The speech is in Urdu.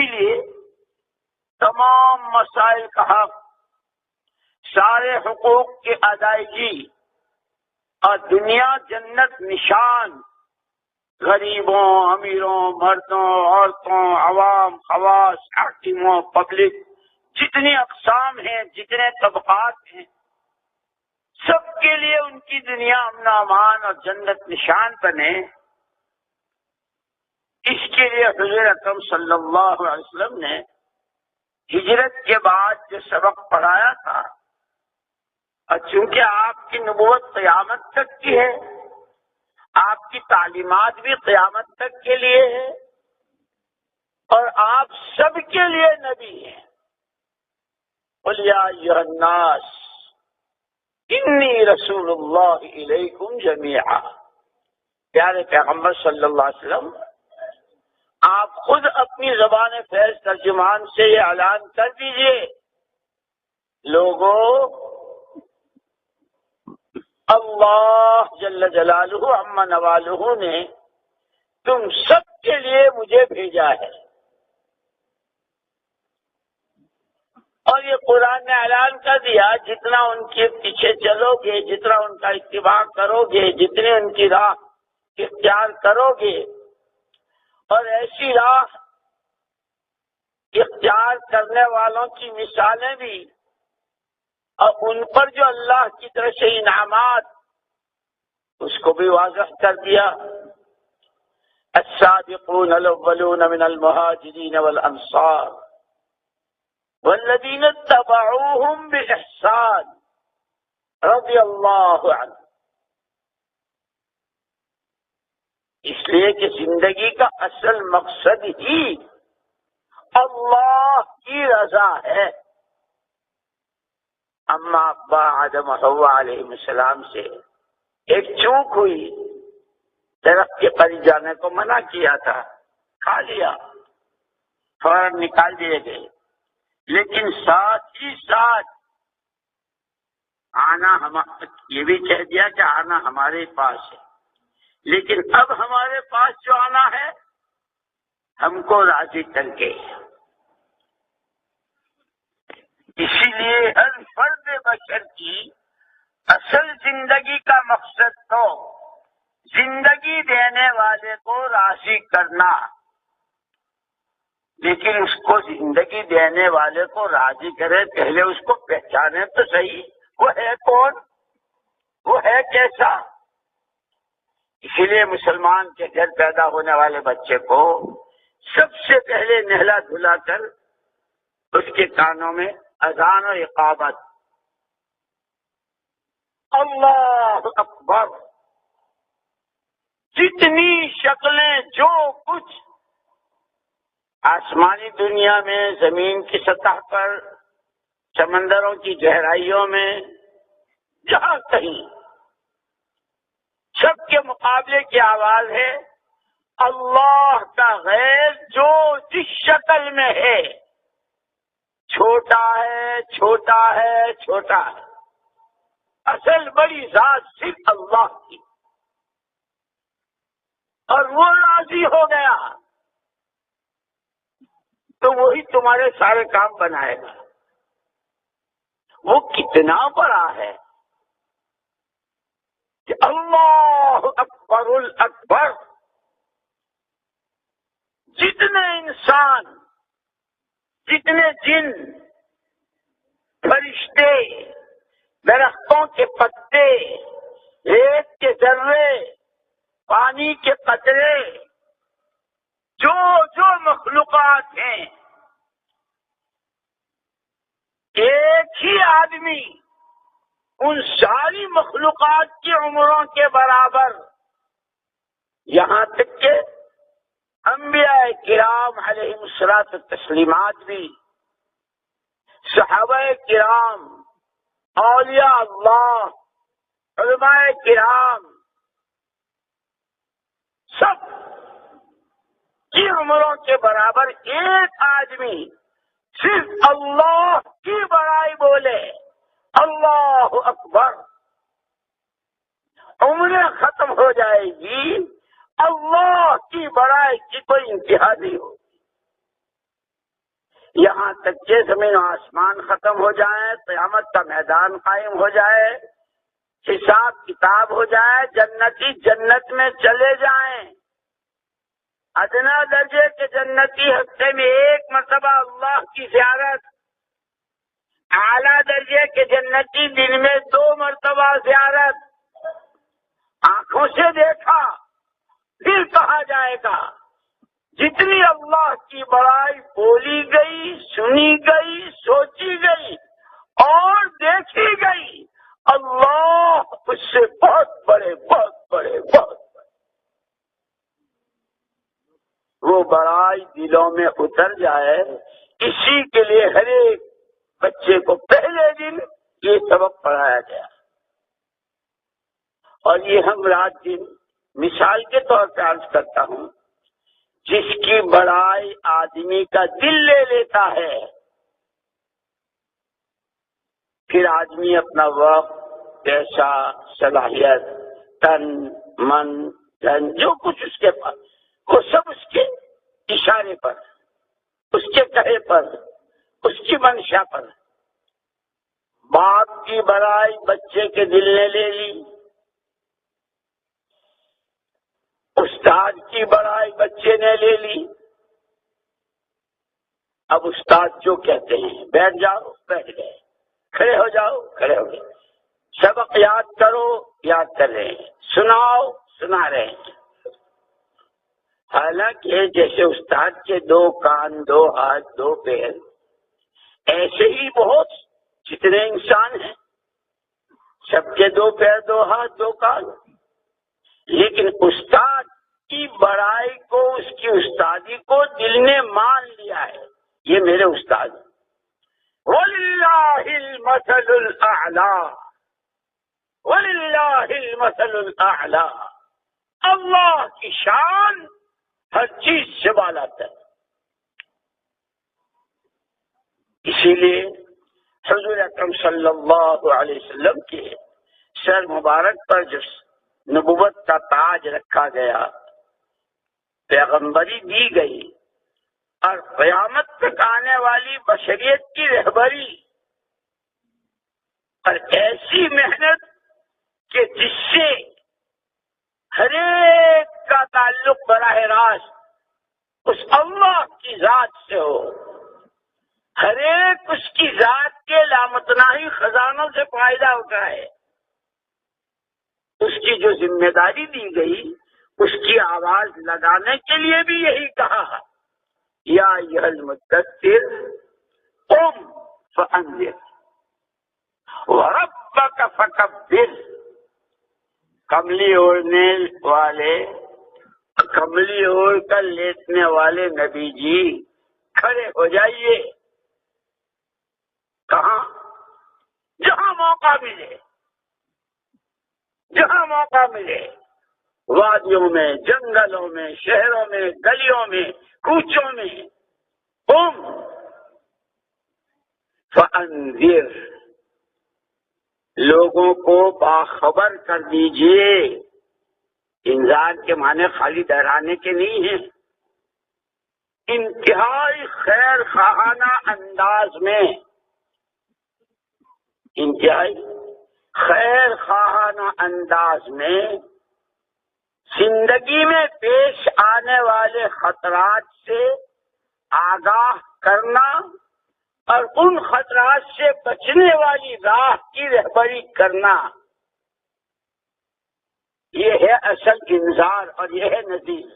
لیے تمام مسائل کا حق، سارے حقوق کی ادائیگی اور دنیا جنت نشان غریبوں، امیروں، مردوں، عورتوں، عوام، خواص، حاکموں، پبلک، جتنی اقسام ہیں، جتنے طبقات ہیں، سب کے لیے ان کی دنیا امن و امان اور جنت نشان بنے، اس کے لیے حضور اکرم صلی اللہ علیہ وسلم نے ہجرت کے بعد جو سبق پڑھایا تھا، اور چونکہ آپ کی نبوت قیامت تک کی ہے، آپ کی تعلیمات بھی قیامت تک کے لیے ہے، اور آپ سب کے لیے نبی ہیں۔ قل یا ایھا الناس انی رسول اللہ الیکم جمیعا۔ پیارے پیغمبر صلی اللہ علیہ وسلم، آپ خود اپنی زبان فیض ترجمان سے یہ اعلان کر دیجئے، لوگوں، اللہ جل جلالہ عما نوالہ نے تم سب کے لیے مجھے بھیجا ہے، اور یہ قرآن نے اعلان کر دیا، جتنا ان کے پیچھے چلو گے، جتنا ان کا اتباع کرو گے، جتنے ان کی راہ اختیار کرو گے، اور ایسی راہ اختیار کرنے والوں کی مثالیں بھی، اور ان پر جو اللہ کی طرف سے انعامات، اس کو بھی واضح کر دیا۔ السابقون الاولون من المہاجرین والانصار والذین اتبعوهم بإحسان رضی اللہ عنہ۔ اس لیے کہ زندگی کا اصل مقصد ہی اللہ کی رضا ہے۔ اما ابا آدم و حوا علیہ السلام سے ایک چوک ہوئی، درخت کے قریب جانے کو منع کیا تھا، کھا لیا، فوراً نکال دیے گئے، لیکن ساتھ ہی ساتھ یہ بھی کہہ دیا کہ آنا ہمارے پاس ہے، لیکن اب ہمارے پاس جو آنا ہے ہم کو راضی کر کے۔ اسی لیے ہر فرد بشر کی اصل زندگی کا مقصد تو زندگی دینے والے کو راضی کرنا، لیکن اس کو زندگی دینے والے کو راضی کرے، پہلے اس کو پہچانے تو صحیح، وہ ہے کون، وہ ہے کیسا۔ اسی لیے مسلمان کے گھر پیدا ہونے والے بچے کو سب سے پہلے نہلا دھلا کر اس کے کانوں میں اذان و اقامت، اللہ اکبر، جتنی شکلیں، جو کچھ آسمانی دنیا میں، زمین کی سطح پر، سمندروں کی گہرائیوں میں، جہاں کہیں، سب کے مقابلے کی آواز ہے اللہ کا غیر جو جس شکل میں ہے، چھوٹا ہے، چھوٹا ہے، چھوٹا ہے، اصل بڑی ذات صرف اللہ کی، اور وہ راضی ہو گیا تو وہی تمہارے سارے کام بنائے گا۔ وہ کتنا بڑا ہے کہ اللہ اکبر الاکبر، جتنے انسان، جتنے جن، فرشتے، درختوں کے پتے، ریت کے ذرے، پانی کے قطرے، جو جو مخلوقات ہیں، ایک ہی آدمی ان ساری مخلوقات کی عمروں کے برابر، یہاں تک کہ انبیاء کرام علیہم الصلاۃ والتسلیمات بھی، صحابہ کرام، اولیاء اللہ، علماء کرام، سب کی عمروں کے برابر ایک آدمی صرف اللہ کی بڑائی بولے، اللہ اکبر، عمریں ختم ہو جائے گی، اللہ کی بڑائی کی کوئی انتہا نہیں ہوگی۔ یہاں تک کہ زمین و آسمان ختم ہو جائیں، قیامت کا میدان قائم ہو جائے، حساب کتاب ہو جائے، جنتی جنت میں چلے جائیں، ادنا درجے کے جنتی ہفتے میں 1 مرتبہ اللہ کی زیارت، اعلیٰ درجے کے جنتی دن میں 2 مرتبہ زیارت، آنکھوں سے دیکھا پھر کہا جائے گا جتنی اللہ کی بڑائی بولی گئی، سنی گئی، سوچی گئی اور دیکھی گئی، اللہ اس سے بہت بڑے، بہت بڑے، بہت بڑے، وہ بڑائی دلوں میں اتر جائے۔ اسی کے لیے ہر ایک بچے کو پہلے دن یہ سبق پڑھایا گیا، اور یہ ہم رات دن مثال کے طور پہ عرض کرتا ہوں، جس کی بڑائی آدمی کا دل لے لیتا ہے، پھر آدمی اپنا وقت، پیسہ، صلاحیت، تن، من، دھن، جو کچھ اس کے پاس، وہ سب اس کے اشارے پر، اس کے کہے پر، اس کی منشا پر۔ باپ کی بڑائی بچے کے دل نے لے لی، استاد کی بڑائی بچے نے لے لی، اب استاد جو کہتے ہیں بیٹھ جاؤ، بیٹھ گئے، کھڑے ہو جاؤ، کھڑے ہو گئے، سبق یاد کرو، یاد کر رہے ہیں، سناؤ، سنا رہے ہیں۔ حالانکہ جیسے استاد کے 2 کان، 2 ہاتھ، 2 پیر، ایسے ہی بہت جتنے انسان ہیں سب کے 2 پیر، 2 ہاتھ، 2 کان، لیکن استاد کی بڑائی کو، اس کی استادی کو دل نے مان لیا ہے، یہ میرے استاد ہیں۔ وَلِلَّهِ الْمَثَلُ الْأَعْلَىٰ، وَلِلَّهِ الْمَثَلُ الْأَعْلَىٰ، اللہ کی شان ہر چیز سے بالا ہے۔ اسی لیے حضور اکرم صلی اللہ علیہ وسلم کے سر مبارک پر جو نبوت کا تاج رکھا گیا، پیغمبری دی گئی، اور قیامت تک آنے والی بشریت کی رہبری، اور ایسی محنت کہ جس سے ہر ایک کا تعلق براہ راست اس اللہ کی ذات سے ہو، ہر ایک اس کی ذات کے لامتناہی خزانوں سے فائدہ اٹھائے، اس کی جو ذمہ داری دی گئی اس کی آواز لگانے کے لیے بھی یہی کہا، یا ایھا المدثر قم فانذر وربک فکبر، کملی اوڑھنے والے، کملی اوڑھ کر لیٹنے والے نبی جی کھڑے ہو جائیے، کہاں؟ جہاں موقع ملے، جہاں موقع ملے، وادیوں میں، جنگلوں میں، شہروں میں، گلیوں میں، کوچوں میں، قم فانذر، لوگوں کو باخبر کر دیجئے۔ انذار کے معنی خالی ڈرانے کے نہیں ہیں، انتہائی خیر خواہانہ انداز میں، انتہائی خیر خواہانہ انداز میں زندگی میں پیش آنے والے خطرات سے آگاہ کرنا اور ان خطرات سے بچنے والی راہ کی رہبری کرنا، یہ ہے اصل انذار اور یہ ہے نذیر۔